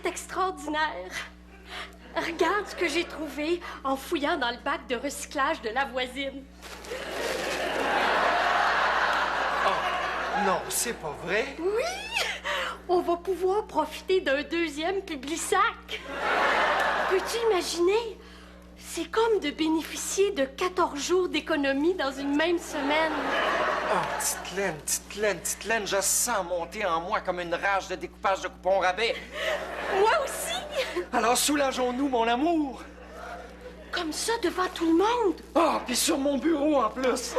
extraordinaire. Regarde ce que j'ai trouvé en fouillant dans le bac de recyclage de la voisine. Oh, non, c'est pas vrai. Oui! On va pouvoir profiter d'un deuxième Publisac. Peux-tu imaginer? C'est comme de bénéficier de 14 jours d'économie dans une même semaine. Oh, petite Laine, je sens monter en moi comme une rage de découpage de coupons rabais. Moi aussi! Alors soulageons-nous, mon amour. Comme ça, devant tout le monde. Oh, puis sur mon bureau en plus.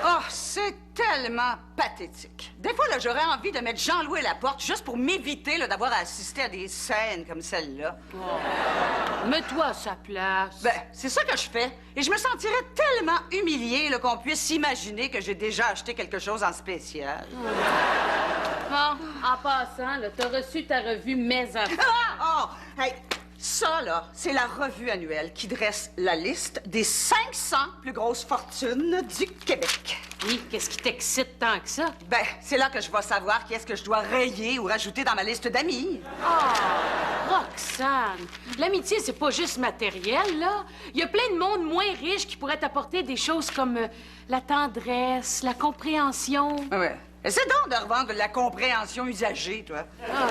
Oh, c'est tellement pathétique. Des fois, là, j'aurais envie de mettre Jean-Louis à la porte juste pour m'éviter là, d'avoir à assister à des scènes comme celle-là. Oh. Mets-toi à sa place. Ben, c'est ça que je fais. Et je me sentirais tellement humiliée là, qu'on puisse imaginer que j'ai déjà acheté quelque chose en spécial. Bon, en passant, là, t'as reçu ta revue Mes Affaires. Ah! Oh! Hey! Ça, là, c'est la revue annuelle qui dresse la liste des 500 plus grosses fortunes du Québec. Oui, qu'est-ce qui t'excite tant que ça? Ben, c'est là que je vais savoir qui est-ce que je dois rayer ou rajouter dans ma liste d'amis. Oh, Roxane, l'amitié, c'est pas juste matériel, là. Il y a plein de monde moins riche qui pourrait t'apporter des choses comme la tendresse, la compréhension. Ouais. Essaie donc de revendre la compréhension usagée, toi. Ah,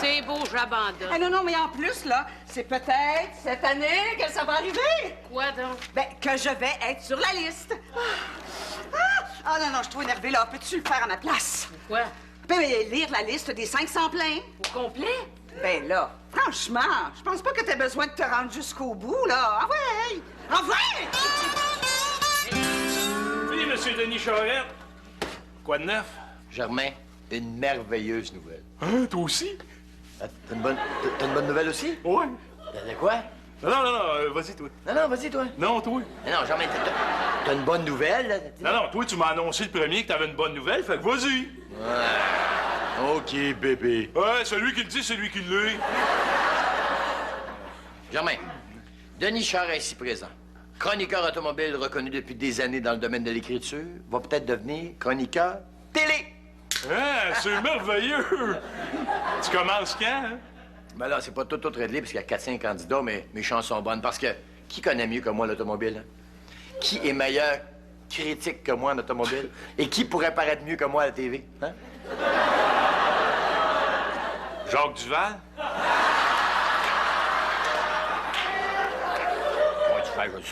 c'est beau, j'abandonne. Ah non, mais en plus, là, c'est peut-être cette année que ça va arriver. Quoi donc? Ben, que je vais être sur la liste. Ah non, je suis trop énervée, là. Peux-tu le faire à ma place? Quoi? Ben, lire la liste des 500 pleins. Au complet? Ben là, franchement, je pense pas que t'aies besoin de te rendre jusqu'au bout, là. Ah ouais! Ah ouais! Oui, monsieur Denis Charette. Quoi de neuf? Germain, une merveilleuse nouvelle. Hein, toi aussi? Ah, t'as une bonne nouvelle aussi? Ouais. De quoi? Non, vas-y, toi. Non, vas-y, toi. Non, toi. Non, Germain, t'as une bonne nouvelle, là? Non, toi, tu m'as annoncé le premier que t'avais une bonne nouvelle, fait que vas-y. Ouais. OK, bébé. Ouais, celui qui le dit, c'est lui qui l'est. Germain, Denis Charest ici présent. Chroniqueur automobile reconnu depuis des années dans le domaine de l'écriture, va peut-être devenir chroniqueur télé. Hein, c'est merveilleux. Tu commences quand, hein? Ben là, c'est pas tout réglé parce qu'il y a 4-5 candidats, mais mes chances sont bonnes. Parce que qui connaît mieux que moi l'automobile? Hein? Qui est meilleur critique que moi en automobile? Et qui pourrait paraître mieux que moi à la TV? Hein? Jacques Duval?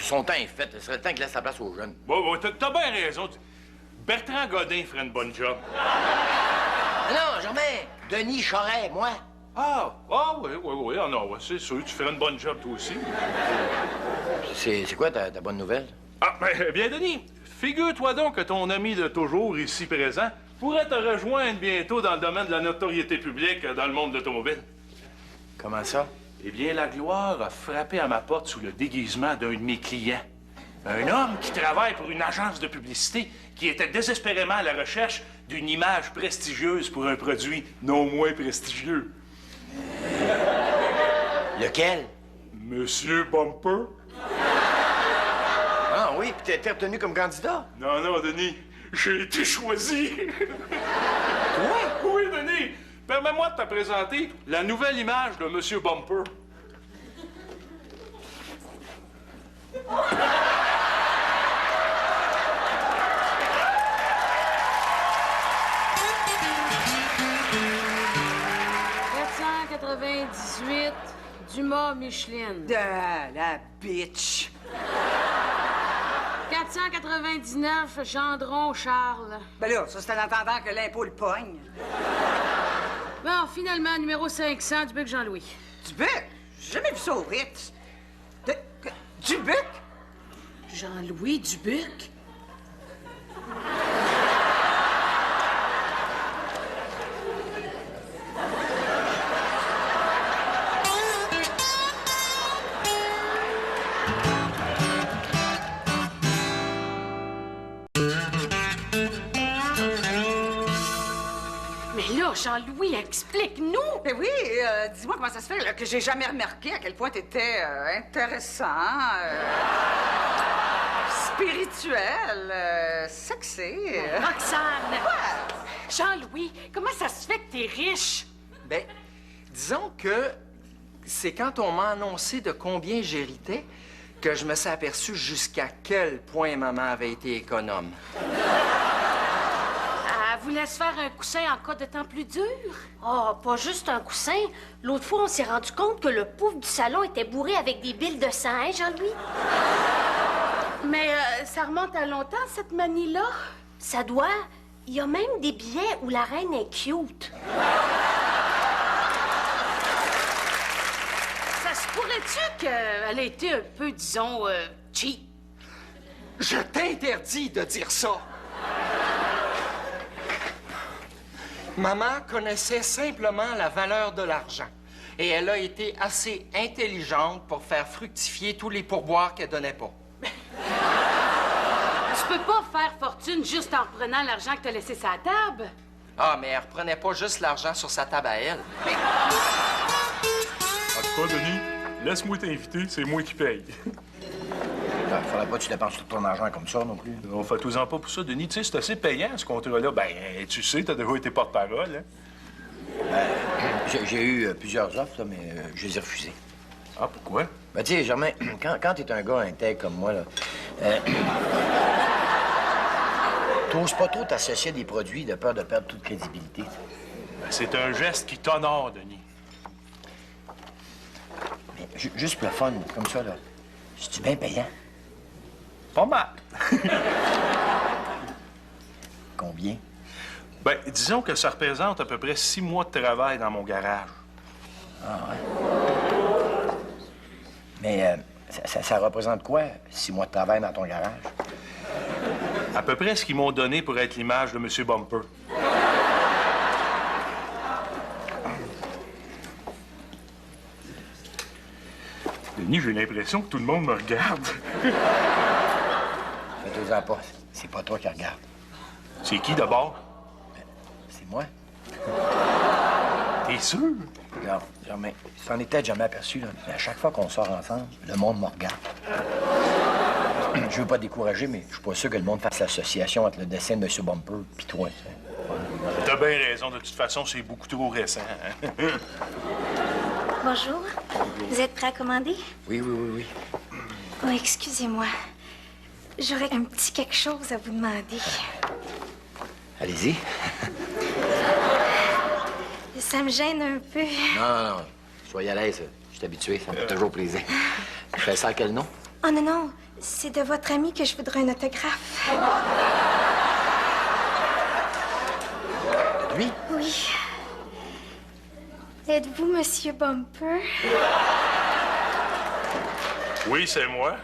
Son temps est fait. Ce serait le temps qu'il laisse sa place aux jeunes. Bon, t'as bien raison. Bertrand Godin ferait une bonne job. Non, jamais. Denis Charest, moi. Oui. Ah non, ouais, c'est sûr, tu ferais une bonne job, toi aussi. C'est quoi ta bonne nouvelle? Ah, ben, bien, Denis, figure-toi donc que ton ami de toujours, ici présent, pourrait te rejoindre bientôt dans le domaine de la notoriété publique dans le monde de l'automobile. Comment ça? Eh bien, la gloire a frappé à ma porte sous le déguisement d'un de mes clients. Un homme qui travaille pour une agence de publicité qui était désespérément à la recherche d'une image prestigieuse pour un produit non moins prestigieux. Lequel? Monsieur Bumper? Ah oui, puis t'as été retenu comme candidat? Non, Denis, j'ai été choisi. Toi? Oui, Denis. Permets-moi de te présenter la nouvelle image de Monsieur Bumper. Dumas Micheline. La bitch. 499 Gendron Charles. Ben là, ça, c'est en attendant que l'impôt le pogne. Bon, finalement, numéro 500, Dubuc Jean-Louis. Dubuc? J'ai jamais vu ça au Ritz. Dubuc? Jean-Louis Dubuc? Jean-Louis, explique-nous! Ben oui, dis-moi comment ça se fait là, que j'ai jamais remarqué à quel point t'étais intéressant, spirituel, sexy. Roxane! Quoi? Jean-Louis, comment ça se fait que t'es riche? Ben, disons que c'est quand on m'a annoncé de combien j'héritais que je me suis aperçu jusqu'à quel point maman avait été économe. Elle vous laisse faire un coussin en cas de temps plus dur? Oh, pas juste un coussin. L'autre fois, on s'est rendu compte que le pouf du salon était bourré avec des billes de sang, hein, Jean-Louis? Mais ça remonte à longtemps, cette manie-là? Ça doit. Il y a même des billets où la reine est cute. Ça se pourrait-tu qu'elle ait été un peu, disons, cheap? Je t'interdis de dire ça. Maman connaissait simplement la valeur de l'argent. Et elle a été assez intelligente pour faire fructifier tous les pourboires qu'elle donnait pas. Tu peux pas faire fortune juste en reprenant l'argent que t'as laissé sur la table. Ah, mais elle reprenait pas juste l'argent sur sa table à elle. En tout cas, Denis, laisse-moi t'inviter, c'est moi qui paye. Faudrait pas que tu dépenses tout ton argent comme ça non plus. On fait tout-en pas pour ça, Denis. Tu sais, c'est assez payant, ce contrat-là. Ben, tu sais, t'as déjà été porte-parole, hein? J'ai eu plusieurs offres, là, mais je les ai refusées. Ah, pourquoi? Ben, tu sais, Germain, quand t'es un gars intègre comme moi, là, t'oses pas trop t'associer à des produits de peur de perdre toute crédibilité. Ben, c'est un geste qui t'honore, Denis. Mais juste pour le fun, comme ça, là, c'est-tu bien payant? Pas mal. Combien? Ben, disons que ça représente à peu près 6 mois de travail dans mon garage. Ah, ouais. Mais ça représente quoi, 6 mois de travail dans ton garage? À peu près ce qu'ils m'ont donné pour être l'image de M. Bumper. Denis, j'ai l'impression que tout le monde me regarde. Fais-toi-en pas. C'est pas toi qui regarde. C'est qui d'abord? C'est moi. T'es sûr? Non, Germain, tu t'en es peut-être jamais aperçu, là, mais à chaque fois qu'on sort ensemble, le monde me regarde. Je veux pas décourager, mais je suis pas sûr que le monde fasse l'association entre le dessin de M. Bumper puis toi. Tu sais. T'as bien raison. De toute façon, c'est beaucoup trop récent. Hein? Bonjour. Vous êtes prêt à commander? Oui. Oh, excusez-moi. J'aurais un petit quelque chose à vous demander. Allez-y. Ça me gêne un peu. Non. Soyez à l'aise. Je suis habitué. Ça me fait toujours plaisir. Je fais ça à quel nom? Oh non. C'est de votre ami que je voudrais un autographe. Lui? Oui. Êtes-vous Monsieur Bumper? Oui, c'est moi.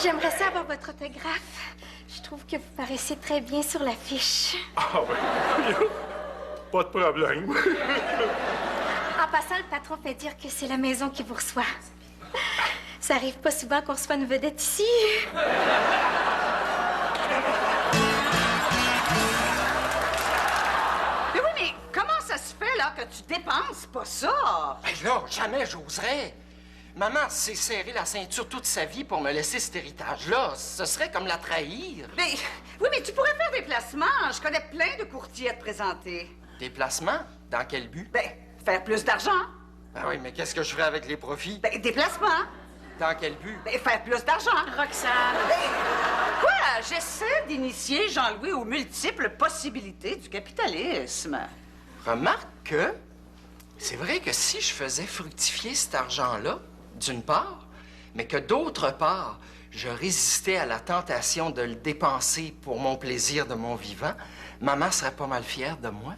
J'aimerais ça avoir votre autographe. Je trouve que vous paraissez très bien sur l'affiche. Ah, ben, pas de problème. En passant, le patron fait dire que c'est la maison qui vous reçoit. Ça arrive pas souvent qu'on reçoit une vedette ici. Mais oui, mais comment ça se fait, là, que tu dépenses pas ça? Ben là, jamais j'oserais. Maman s'est serré la ceinture toute sa vie pour me laisser cet héritage-là. Ce serait comme la trahir. Mais, oui, mais tu pourrais faire des placements. Je connais plein de courtiers à te présenter. Des placements? Dans quel but? Ben, faire plus d'argent. Ben oui, mais qu'est-ce que je ferais avec les profits? Ben, des placements. Dans quel but? Ben, faire plus d'argent. Roxane. Ben, quoi? J'essaie d'initier Jean-Louis aux multiples possibilités du capitalisme. Remarque que c'est vrai que si je faisais fructifier cet argent-là, d'une part, mais que d'autre part, je résistais à la tentation de le dépenser pour mon plaisir de mon vivant, maman serait pas mal fière de moi.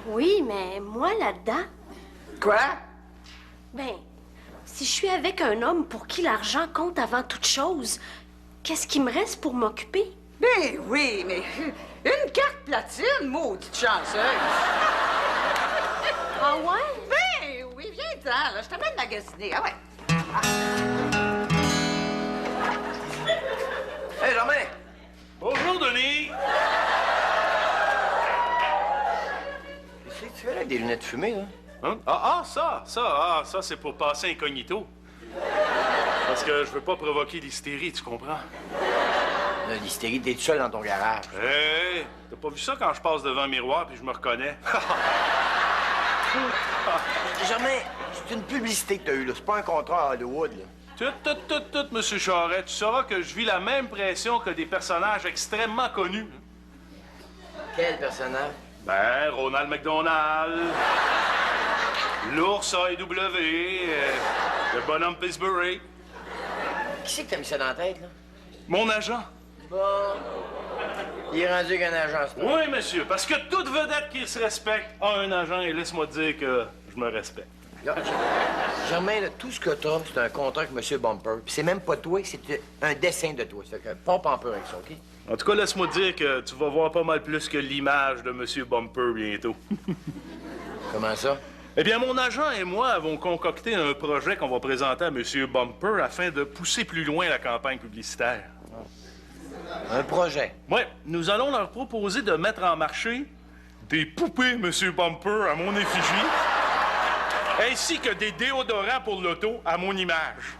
Oui, mais moi, là-dedans, Quoi? ben, si je suis avec un homme pour qui l'argent compte avant toute chose, qu'est-ce qui me reste pour m'occuper? Ben oui, mais une carte platine, maudite chanceuse. Ah ouais? Ben oui, viens-t'en, là, je t'amène magasiner. Ah ouais. Hey, Germain! Bonjour, Denis. Qu'est-ce que tu fais là avec des lunettes fumées, là? Hein? Ça, c'est pour passer incognito. Parce que je veux pas provoquer l'hystérie, tu comprends? L'hystérie, t'es tout seul dans ton garage. Hé, t'as pas vu ça quand je passe devant un miroir puis je me reconnais? Germain, c'est une publicité que t'as eue, là. C'est pas un contrat à Hollywood, là. Tout, Monsieur Charest. Tu sauras que je vis la même pression que des personnages extrêmement connus. Quel personnage? Ben, Ronald McDonald, l'ours AEW, le bonhomme Pillsbury. Qui c'est que t'as mis ça dans la tête, là? Mon agent. Bon. Il est rendu qu'un agent, c'est pas? Oui, monsieur, parce que toute vedette qui se respecte a un agent et laisse-moi dire que je me respecte. Là, Germain, là, tout ce que t'as, c'est un contrat avec M. Bumper. Puis c'est même pas toi, c'est un dessin de toi. C'est que pompe en peu avec ça, OK? En tout cas, laisse-moi dire que tu vas voir pas mal plus que l'image de M. Bumper bientôt. Comment ça? Eh bien, mon agent et moi avons concocté un projet qu'on va présenter à M. Bumper afin de pousser plus loin la campagne publicitaire. Un projet? Oui, nous allons leur proposer de mettre en marché des poupées M. Bumper à mon effigie, ainsi que des déodorants pour l'auto à mon image.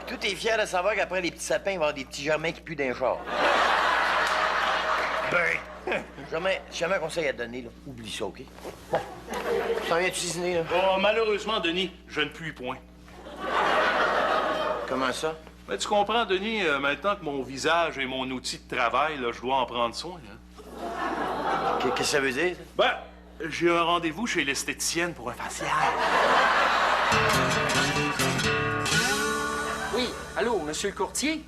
Tout est fier de savoir qu'après les petits sapins, il va y avoir des petits Germains qui puent d'un char. Ben, Germain, si jamais un conseil à te donner, là, oublie ça, OK? Bon. T'en viens-tu dîner, là? oh, malheureusement, Denis, je ne puis point. Comment ça? Mais tu comprends, Denis, maintenant que mon visage est mon outil de travail, là, je dois en prendre soin. Hein? Qu'est-ce que ça veut dire? Ben, j'ai un rendez-vous chez l'esthéticienne pour un facial. Oui, allô, monsieur le courtier?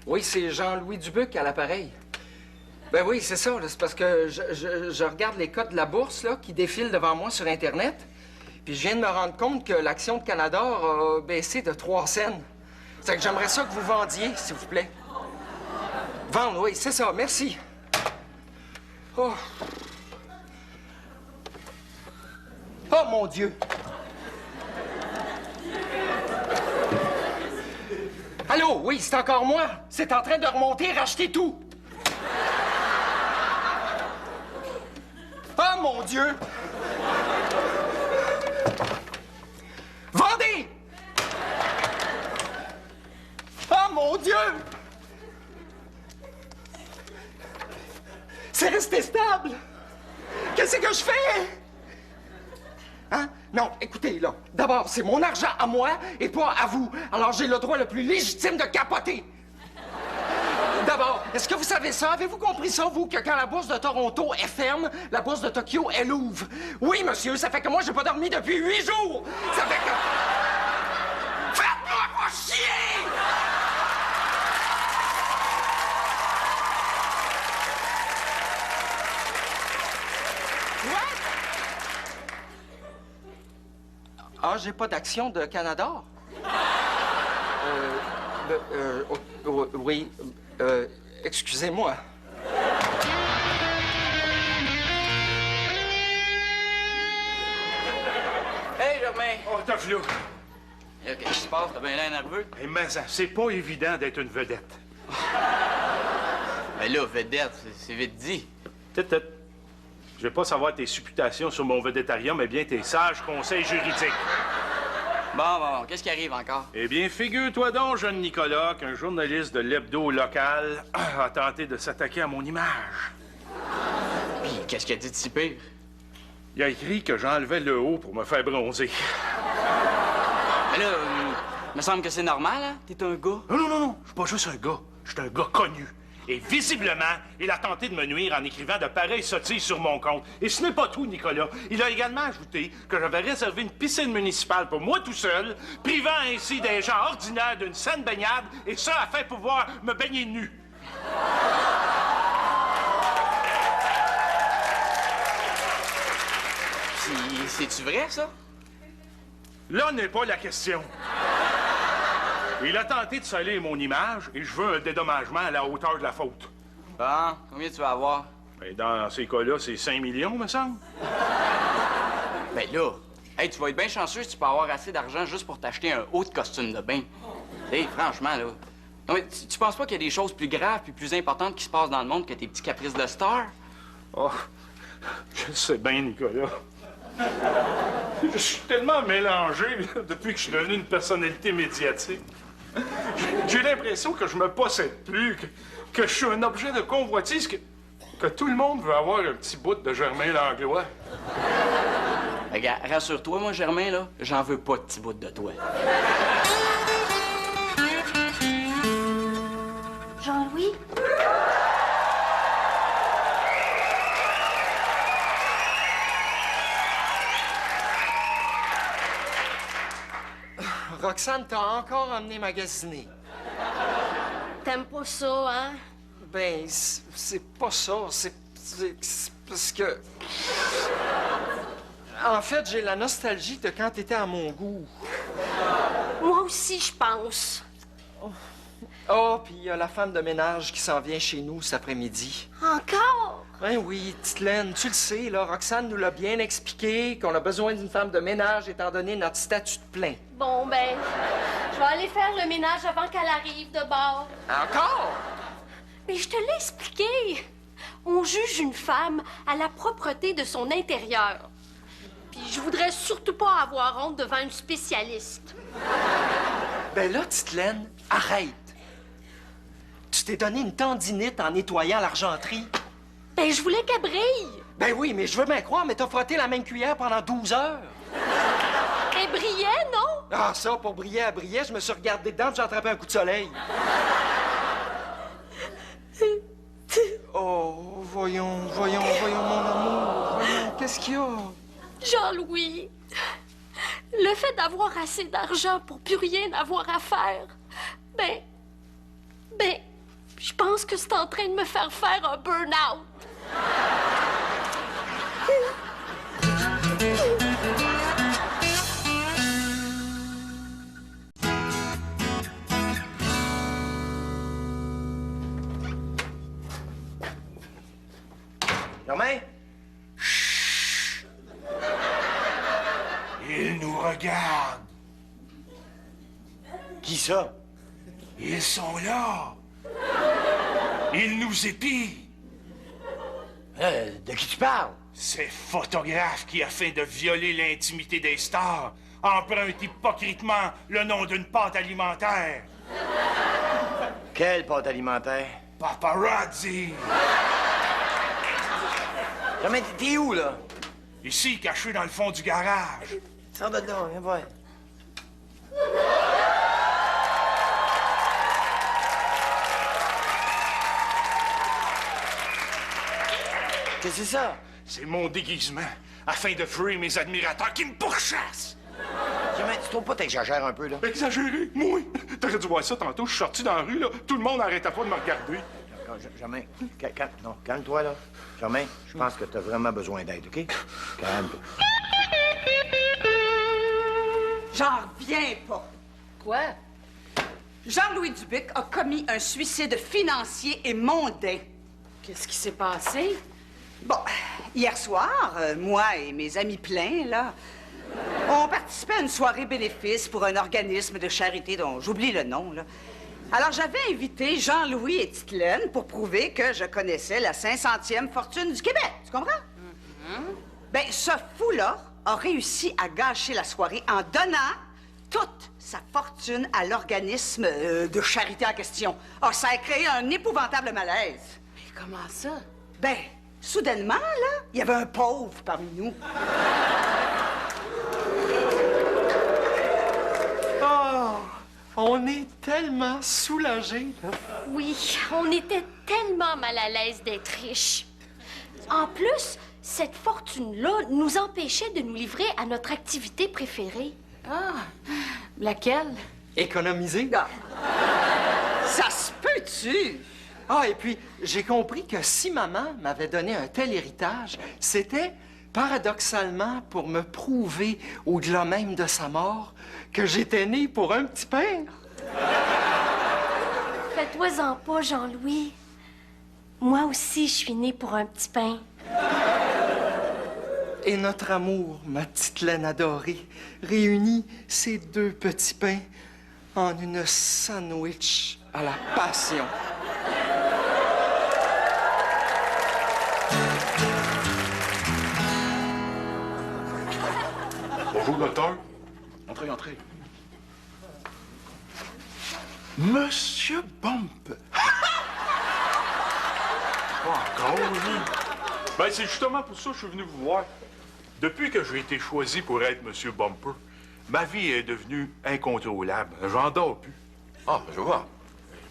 Oui, c'est Jean-Louis Dubuc à l'appareil. Ben oui, c'est ça, là, c'est parce que je regarde les cotes de la bourse, là, qui défilent devant moi sur Internet, puis je viens de me rendre compte que l'action de Canador a baissé de 3 cents. C'est que j'aimerais ça que vous vendiez, s'il vous plaît. Vendre, oui, c'est ça, merci. Oh. Oh, mon Dieu! Allô, oui, c'est encore moi. C'est en train de remonter, rachetez tout. Oh, mon Dieu! Vendez! Oh, mon Dieu! C'est resté stable. Qu'est-ce que je fais? Hein? Non, écoutez, là, d'abord, c'est mon argent à moi et pas à vous. Alors, j'ai le droit le plus légitime de capoter. D'abord, est-ce que vous savez ça? Avez-vous compris ça, vous, que quand la bourse de Toronto est ferme, la bourse de Tokyo, elle ouvre? Oui, monsieur, ça fait que moi, j'ai pas dormi depuis 8 jours. Ça fait que... Faites-moi pas chier! Ah, j'ai pas d'action de Canador? Oui, excusez-moi. Hey, Germain! Oh, t'as vu là. Qu'est-ce qui se passe? T'as bien l'air nerveux? Eh, mais ça, c'est pas évident d'être une vedette. Ben là, vedette, c'est vite dit. Tête. Je vais pas savoir tes supputations sur mon védétariat, mais bien tes sages conseils juridiques. Bon, qu'est-ce qui arrive encore? Eh bien, figure-toi donc, jeune Nicolas, qu'un journaliste de l'hebdo local a tenté de s'attaquer à mon image. Puis, qu'est-ce qu'il a dit de si pire? Il a écrit que j'enlevais le haut pour me faire bronzer. Mais là, me semble que c'est normal, hein? T'es un gars. Non, je suis pas juste un gars. Je suis un gars connu. Et visiblement, il a tenté de me nuire en écrivant de pareilles sottises sur mon compte. Et ce n'est pas tout, Nicolas. Il a également ajouté que j'avais réservé une piscine municipale pour moi tout seul, privant ainsi des gens ordinaires d'une saine baignade, et ça afin de pouvoir me baigner nu. C'est-tu vrai, ça? Là n'est pas la question. Il a tenté de salir mon image et je veux un dédommagement à la hauteur de la faute. Bon, combien tu vas avoir? Ben, dans ces cas-là, c'est 5 millions, me semble. Ben là, hey, tu vas être bien chanceux si tu peux avoir assez d'argent juste pour t'acheter un haut de costume de bain. Hey, franchement, là. Non, mais tu penses pas qu'il y a des choses plus graves et plus importantes qui se passent dans le monde que tes petits caprices de star? Oh, je sais bien, Nicolas. Je suis tellement mélangé là, depuis que je suis devenu une personnalité médiatique. J'ai l'impression que je me possède plus, que je suis un objet de convoitise, que tout le monde veut avoir un petit bout de Germain Langlois. Regarde, rassure-toi, moi, Germain, là, j'en veux pas de petit bout de toi. Jean-Louis? Roxane, t'as encore emmené magasiner. T'aimes pas ça, hein? Ben, c'est pas ça. C'est parce que... En fait, j'ai la nostalgie de quand t'étais à mon goût. Moi aussi, je pense. Oh, puis il y a la femme de ménage qui s'en vient chez nous cet après-midi. Encore? Ben oui, Titelaine, tu le sais, là, Roxane nous l'a bien expliqué qu'on a besoin d'une femme de ménage étant donné notre statut de plaint. Bon, ben, je vais aller faire le ménage avant qu'elle arrive de bord. Encore? Mais je te l'ai expliqué. On juge une femme à la propreté de son intérieur. Puis je voudrais surtout pas avoir honte devant une spécialiste. Ben là, Titelaine, arrête. Tu t'es donné une tendinite en nettoyant l'argenterie. Ben, je voulais qu'elle brille. Ben oui, mais je veux bien croire, mais t'as frotté la même cuillère pendant 12 heures. Elle brillait, non? Ah, ça, pour briller, elle brillait. Je me suis regardé dedans, puis j'ai attrapé un coup de soleil. Oh, voyons, mon amour. Voyons, qu'est-ce qu'il y a? Jean-Louis, le fait d'avoir assez d'argent pour plus rien avoir à faire, ben, je pense que c'est en train de me faire un burn-out. Germain? Ils nous regardent. Qui ça? Ils sont là. Ils nous épient. De qui tu parles? C'est photographe qui, afin de violer l'intimité des stars, emprunte hypocritement le nom d'une pâte alimentaire. Quelle pâte alimentaire? Paparazzi. Germain, t'es où, là? Ici, caché dans le fond du garage. Sors de là, viens voir. Qu'est-ce que c'est ça? C'est mon déguisement, afin de fuir mes admirateurs qui me pourchassent. Germain, tu trouves pas t'exagères un peu, là? Exagéré, moi. T'aurais dû voir ça tantôt. Je suis sorti dans la rue, là. Tout le monde n'arrêtait pas de me regarder. Germain, calme-toi, là. Germain, je pense que t'as vraiment besoin d'aide, OK? Calme-toi. J'en reviens pas. Quoi? Jean-Louis Dubuc a commis un suicide financier et mondain. Qu'est-ce qui s'est passé? Bon, hier soir, moi et mes amis pleins, là, on participait à une soirée bénéfice pour un organisme de charité dont j'oublie le nom, là. Alors, j'avais invité Jean-Louis et Titelaine pour prouver que je connaissais la 500e fortune du Québec. Tu comprends? Ben, ce fou-là a réussi à gâcher la soirée en donnant toute sa fortune à l'organisme de charité en question. Ah, ça a créé un épouvantable malaise. Mais comment ça? Ben, soudainement, là, il y avait un pauvre parmi nous. Oh, on est tellement soulagés. Oui, on était tellement mal à l'aise d'être riches. En plus, cette fortune-là nous empêchait de nous livrer à notre activité préférée. Ah, laquelle? Économiser? Ah. Ça se peut-tu? Ah, et puis, j'ai compris que si maman m'avait donné un tel héritage, c'était, paradoxalement, pour me prouver, au-delà même de sa mort, que j'étais né pour un petit pain. Fais-toi-en pas, Jean-Louis. Moi aussi, je suis née pour un petit pain. Et notre amour, ma petite laine adorée, réunit ces deux petits pains en une sandwich à la passion. Bonjour, docteur. Entrez, entrez. Monsieur Bumper. Pas encore, hein? Ben, c'est justement pour ça que je suis venu vous voir. Depuis que j'ai été choisi pour être Monsieur Bumper, ma vie est devenue incontrôlable. J'en dors plus. Ah, je vois.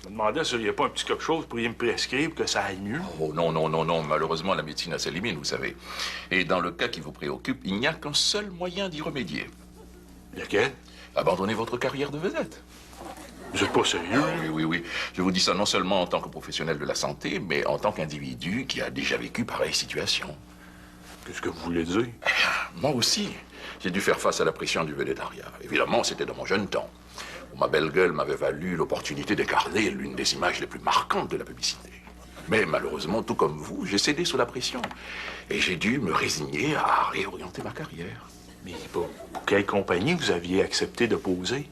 Je me demandais s'il n'y a pas un petit quelque chose pour y me prescrire, que ça aille mieux. Oh non, non, non, non. Malheureusement, la médecine a ses limites, vous savez. Et dans le cas qui vous préoccupe, il n'y a qu'un seul moyen d'y remédier. Lequel? Abandonner votre carrière de vedette. Vous êtes pas sérieux? Oui, oui, oui. Je vous dis ça non seulement en tant que professionnel de la santé, mais en tant qu'individu qui a déjà vécu pareille situation. Qu'est-ce que vous voulez dire? Moi aussi, j'ai dû faire face à la pression du vélétariat. Évidemment, c'était dans mon jeune temps, où ma belle gueule m'avait valu l'opportunité d'incarner l'une des images les plus marquantes de la publicité. Mais malheureusement, tout comme vous, j'ai cédé sous la pression. Et j'ai dû me résigner à réorienter ma carrière. Mais pour quelle compagnie vous aviez accepté de poser?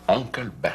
Uncle Ben.